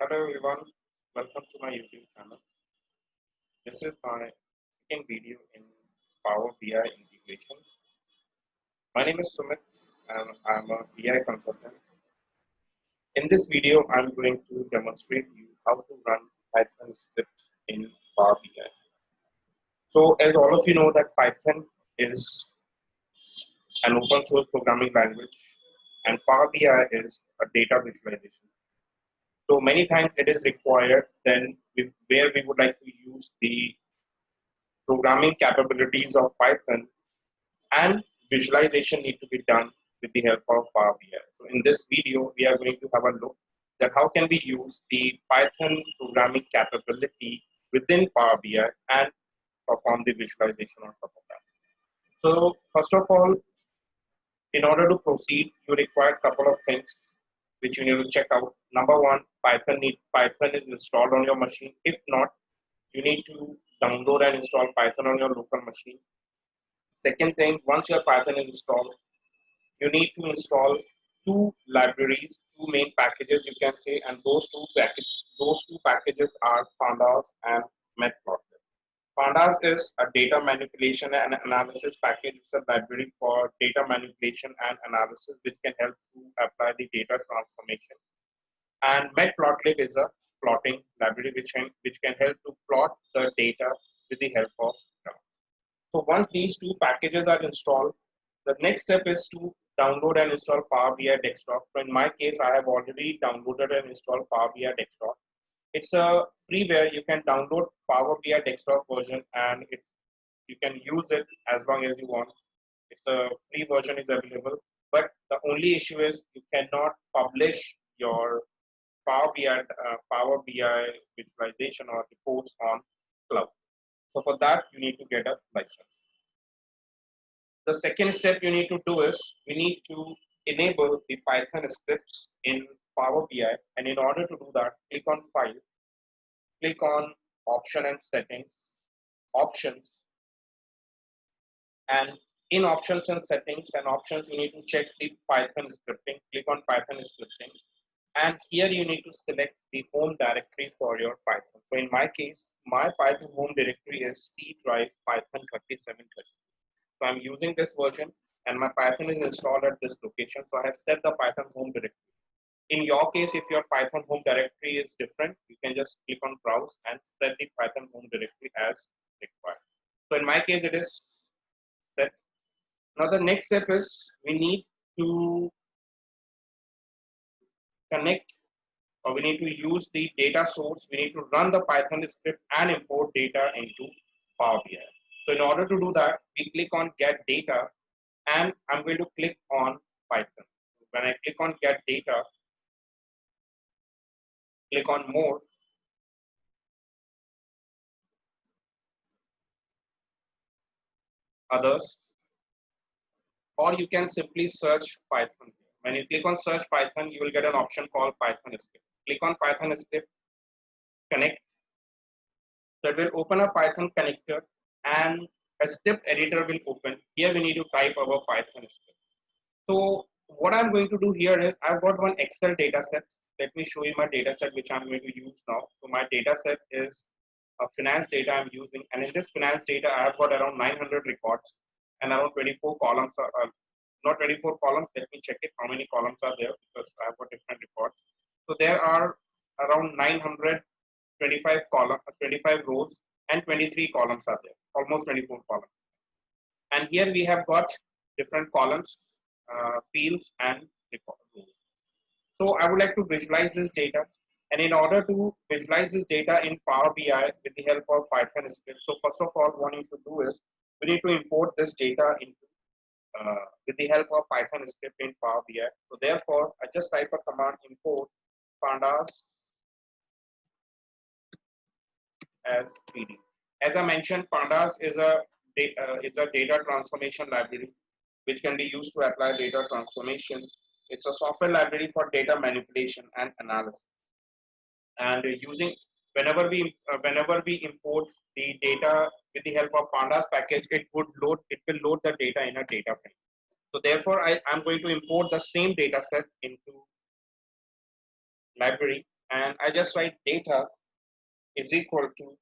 Hello everyone, welcome to my YouTube channel. This is my second video in Power BI integration. My name is Sumit and I'm a BI consultant. In this video, I'm going to demonstrate you how to run Python scripts in Power BI. So as all of you know that Python is an open source programming language and Power BI is a data visualization. So many times it is required where we would like to use the programming capabilities of Python and visualization need to be done with the help of Power BI. So in this video, we are going to have a look at how can we use the Python programming capability within Power BI and perform the visualization on top of that. So first of all, in order to proceed, you require a couple of things which you need to check out. Number one, Python is installed on your machine. If not, you need to download and install Python on your local machine. Second thing, once your Python is installed, you need to install two libraries, two main packages you can say, and those two packages are Pandas and Matplotlib. Pandas is a data manipulation and analysis package. It's a library for data manipulation and analysis, which can help to apply the data transformation. And Matplotlib is a plotting library which can help to plot the data with the help of graph. So once these two packages are installed, the next step is to download and install Power BI Desktop. So in my case, I have already downloaded and installed Power BI Desktop. It's a freeware. You can download Power BI Desktop version and you can use it as long as you want. It's a free version is available, but the only issue is you cannot publish your Power BI visualization or reports on cloud. So for that, you need to get a license. The second step you need to do is we need to enable the Python scripts in Power BI. And in order to do that, click on File, click on Option and Settings, Options. And in Options and Settings and Options, you need to check the Python scripting. Click on Python scripting. And here you need to select the home directory for your Python. So in my case, my Python home directory is C drive Python 3730. So I'm using this version and my Python is installed at this location. So I have set the Python home directory. In your case, if your Python home directory is different, you can just click on browse and set the Python home directory as required. So in my case, it is set. Now the next step is we need to connect or we need to use the data source. We need to run the Python script and import data into Power BI. So in order to do that, we click on get data and I'm going to click on Python. When I click on get data, click on more. Others, or you can simply search Python. When you click on search Python, you will get an option called Python script. Click on Python script, connect. So it will open a Python connector and a script editor will open. Here we need to type our Python script. So what I'm going to do here is I've got one Excel data set. Let me show you my data set which I'm going to use now. So my data set is a finance data I'm using, and in this finance data I've got around 900 records and around 24 columns. Not 24 columns. Let me check it. How many columns are there because I've got different records. So there are around 925 columns, 25 rows, and 23 columns are there. Almost 24 columns. And here we have got different columns, fields, and rows. So I would like to visualize this data. And in order to visualize this data in Power BI with the help of Python script, so first of all, what we need to do is we need to import this data into with the help of Python script in Power BI. So therefore, I just type a command import pandas as PD. As I mentioned, pandas is a data transformation library which can be used to apply data transformation. It's a software library for data manipulation and analysis. And using whenever we import the data with the help of pandas package, it will load the data in a data frame. So therefore, I'm going to import the same data set into library and I just write data is equal to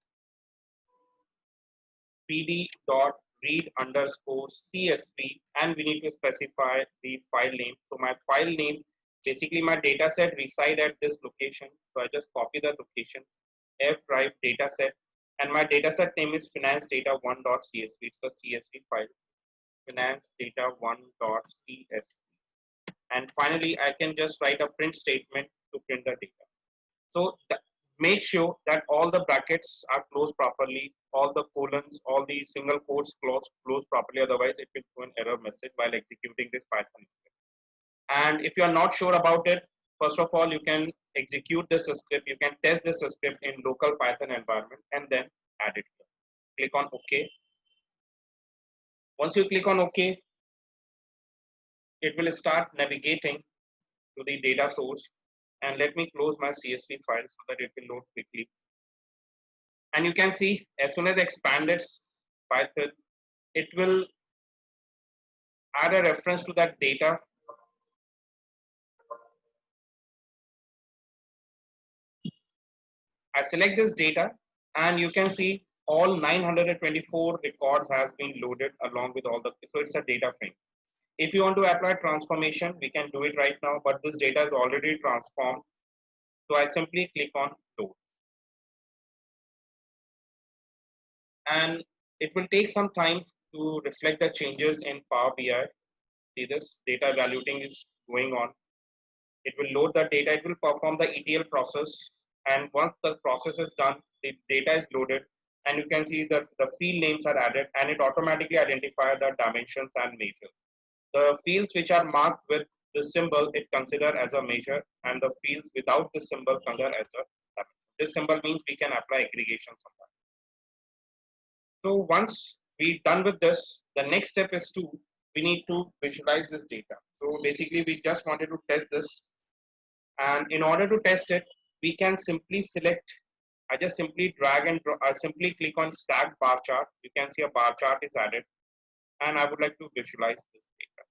pd dot read underscore csv, and we need to specify the file name. So my file name, basically my data set reside at this location. So I just copy the location, F drive data set, and my data set name is finance data one.csv. It's the CSV file, finance data one.csv. And finally, I can just write a print statement to print the data. So make sure that all the brackets are closed properly, all the colons, all the single quotes closed properly. Otherwise, it will throw an error message while executing this Python script. And if you are not sure about it, first of all, you can execute this script. You can test this script in local Python environment and then add it here. Click on OK. Once you click on OK, it will start navigating to the data source. And let me close my CSV file so that it will load quickly. And you can see as soon as I expand its Python, it will add a reference to that data. I select this data and you can see all 924 records has been loaded along with all the, so it's a data frame. If you want to apply transformation, we can do it right now, but this data is already transformed. So I simply click on load. And it will take some time to reflect the changes in Power BI. See this data evaluating is going on. It will load the data, it will perform the ETL process. And once the process is done, the data is loaded and you can see that the field names are added and it automatically identifies the dimensions and measures. The fields which are marked with the symbol, it consider as a measure, and the fields without the symbol consider as a dimension. This symbol means we can apply aggregation somewhere. So once we're done with this, the next step is we need to visualize this data. So basically we just wanted to test this. And in order to test it, we can simply select, I just simply drag and drop, I simply click on stacked bar chart. You can see a bar chart is added. And I would like to visualize this data.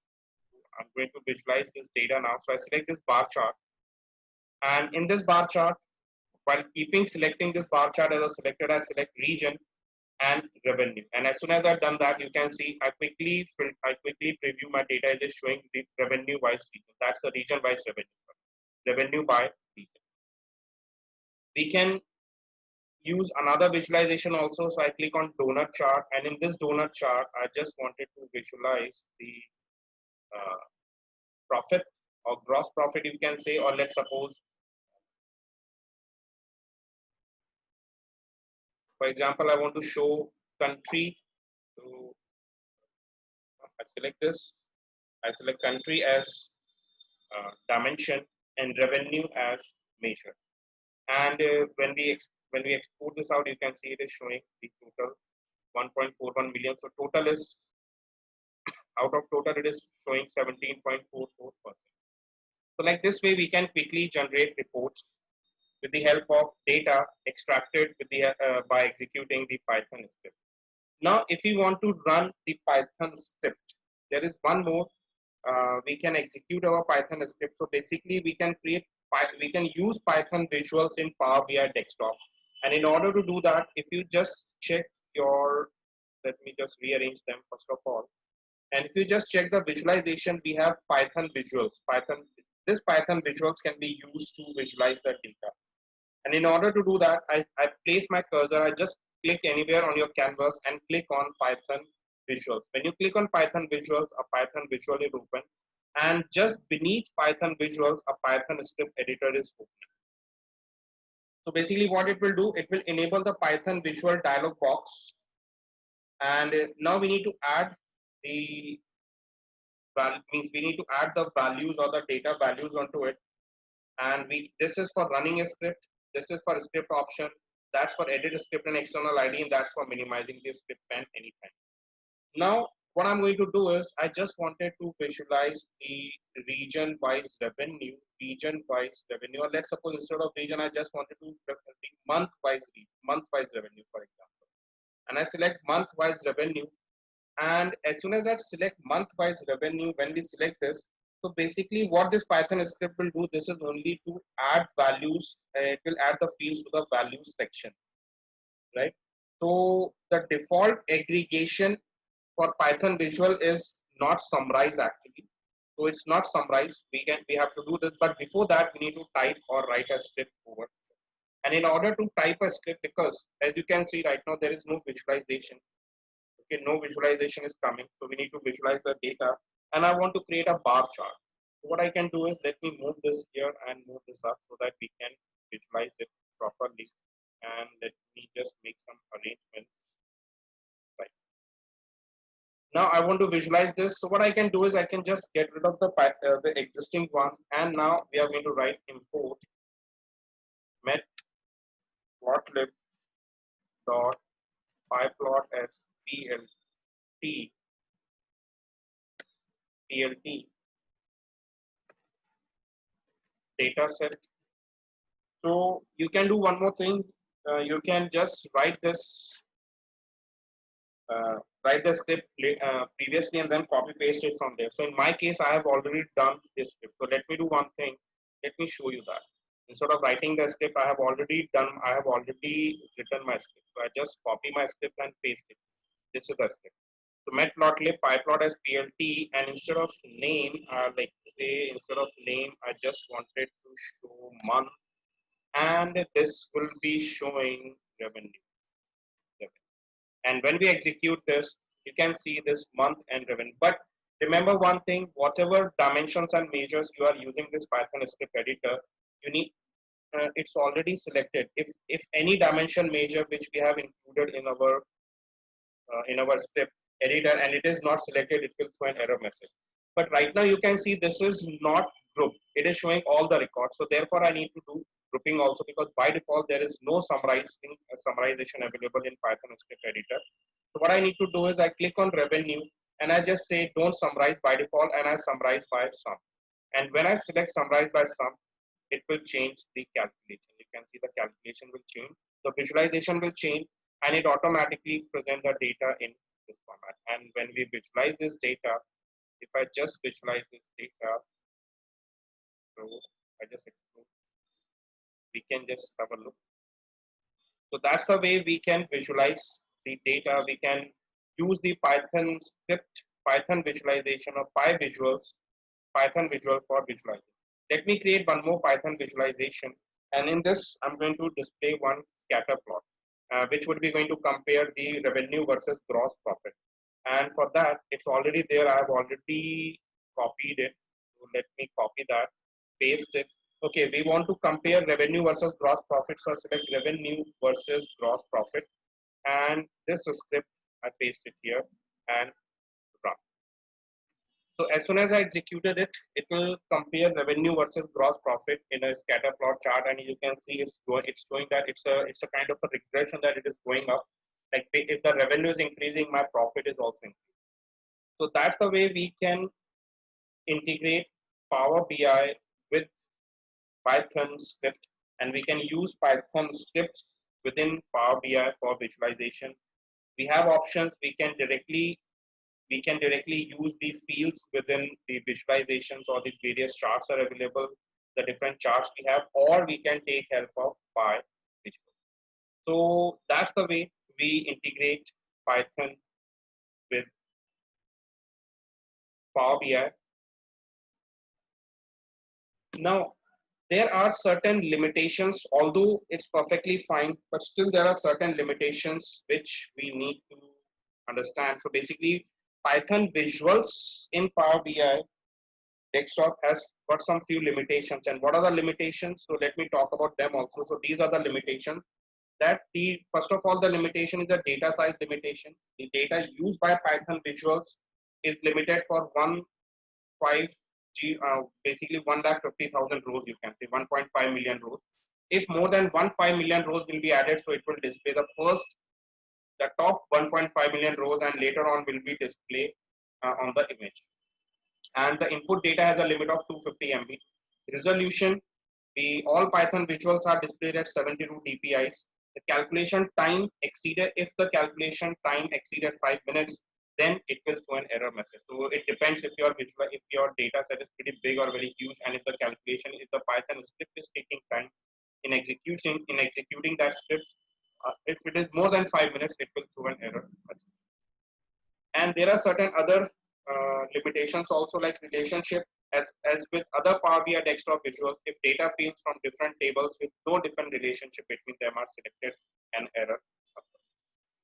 I'm going to visualize this data now. So I select this bar chart. And in this bar chart, while selecting this bar chart as a selected, I select region and revenue. And as soon as I've done that, you can see I quickly preview my data. It is showing the revenue wise region. That's the region wise revenue by region. We can use another visualization also. So I click on donut chart, and in this donut chart, I just wanted to visualize the profit or gross profit, you can say, or let's suppose, for example, I want to show country. So I select this. I select country as dimension and revenue as measure. And when we export this out, you can see it is showing the total 1.41 million. So total is, out of total, it is showing 17.44%. So like this way, we can quickly generate reports with the help of data extracted with by executing the Python script. Now, if we want to run the Python script, there is one more. We can execute our Python script. So basically, we can use Python visuals in Power BI desktop. And in order to do that, if you just check your, let me just rearrange them first of all. And if you just check the visualization, we have Python visuals. This Python visuals can be used to visualize the data. And in order to do that, I place my cursor, I just click anywhere on your canvas and click on Python visuals. When you click on Python visuals, a Python visual is open. And just beneath Python visuals, a Python script editor is open. So basically what it will do, it will enable the Python visual dialog box. And now we need to add the values or the data values onto it. And this is for running a script. This is for a script option. That's for edit script and external ID, and that's for minimizing the script pen anytime. Now, what I'm going to do is I just wanted to visualize the region-wise revenue. Or let's suppose instead of region, I just wanted to the month-wise revenue, for example. And I select month-wise revenue. And as soon as I select month-wise revenue, when we select this, So basically what this Python script will do, this is only to add values, it will add the fields to the values section, right? So the default aggregation for Python Visual is not summarize actually. So it's not summarized. We have to do this, but before that we need to type or write a script over. And in order to type a script, because as you can see right now there is no visualization. Okay, no visualization is coming. So we need to visualize the data. And I want to create a bar chart. So what I can do is let me move this here and move this up so that we can visualize it properly. And let me just make some arrangements. Right. Now I want to visualize this. So what I can do is I can just get rid of the existing one. And now we are going to write import matplotlib dot pyplot as plt data set. So you can do one more thing. You can just write the script previously and then copy paste it from there. So in my case, I have already done this script. So let me do one thing. Let me show you that. Instead of writing the script, I have already written my script. So I just copy my script and paste it. This is the script. So matplotlib pyplot as plt, and instead of name, like say instead of name, I just wanted to show month, and this will be showing revenue. And when we execute this, you can see this month and revenue. But remember one thing, whatever dimensions and measures you are using this Python script editor, you need it's already selected. If any dimension measure which we have included in our script editor and it is not selected, it will throw an error message. But right now you can see this is not grouped. It is showing all the records. So therefore I need to do grouping also, because by default there is no summarization available in Python script editor. So what I need to do is I click on revenue and I just say don't summarize by default, and I summarize by sum. And when I select summarize by sum, it will change the calculation. You can see the calculation will change, the visualization will change, and it automatically present the data in this format. And when we visualize this data, if I just visualize this data, so I just explode, we can just have a look. So that's the way we can visualize the data. We can use the Python script, Python visualization or PyVisuals, Python visual for visualizing. Let me create one more Python visualization. And in this, I'm going to display one scatter plot, which would be going to compare the revenue versus gross profit. And for that, it's already there. I have already copied it. So let me copy that, paste it. Okay, we want to compare revenue versus gross profit. So select revenue versus gross profit. And this script, I paste it here and run. So as soon as I executed it, it will compare revenue versus gross profit in a scatter plot chart, and you can see it's showing that it's a kind of a regression that it is going up. Like if the revenue is increasing, my profit is also increasing. So that's the way we can integrate Power BI with Python script, and we can use Python scripts within Power BI for visualization. We have options. We can directly use the fields within the visualizations, or the various charts are available, the different charts we have, or we can take help of PyVisual. So that's the way we integrate Python with Power BI. Now, there are certain limitations, although it's perfectly fine, but still there are certain limitations which we need to understand. So basically, Python visuals in Power BI desktop has got some few limitations. And what are the limitations? So let me talk about them also. So these are the limitations. That the first of all, the limitation is the data size limitation. The data used by Python visuals is limited for 1.5 basically 1,50,000 rows. You can say 1.5 million rows. If more than 1.5 million rows will be added, so it will display the top 1.5 million rows, and later on will be displayed on the image. And the input data has a limit of 250 MB. Resolution, all Python visuals are displayed at 72 dpi's. The calculation time exceeded, if the calculation time exceeded 5 minutes, then it will throw an error message. So it depends if your if your data set is pretty big or very huge, and if the calculation, if the Python script is taking time in executing that script, if it is more than 5 minutes, it will throw an error message. And there are certain other limitations also, like relationship. As with other Power BI desktop visuals, if data fields from different tables with no different relationship between them are selected, an error.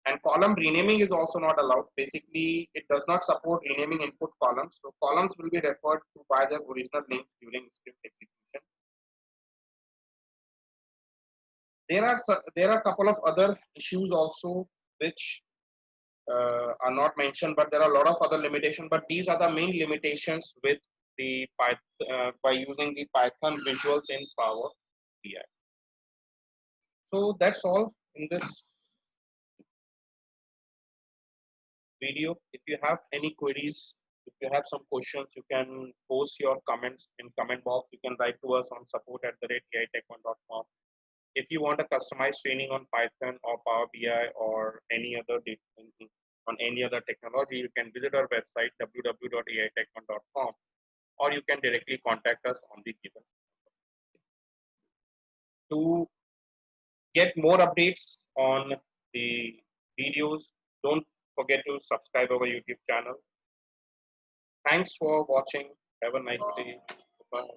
And column renaming is also not allowed. Basically, it does not support renaming input columns. So columns will be referred to by their original names during script execution. There are a couple of other issues also which are not mentioned, but there are a lot of other limitations. But these are the main limitations with the by using the Python visuals in Power BI. So that's all in this video. If you have any queries, if you have some questions, you can post your comments in comment box. You can write to us on support@aitech1.com. If you want a customized training on Python or Power BI or any other on any other technology, you can visit our website www.aitech1.com, or you can directly contact us on the given. To get more updates on the videos, don't forget to subscribe our YouTube channel. Thanks for watching. Have a nice day. Bye.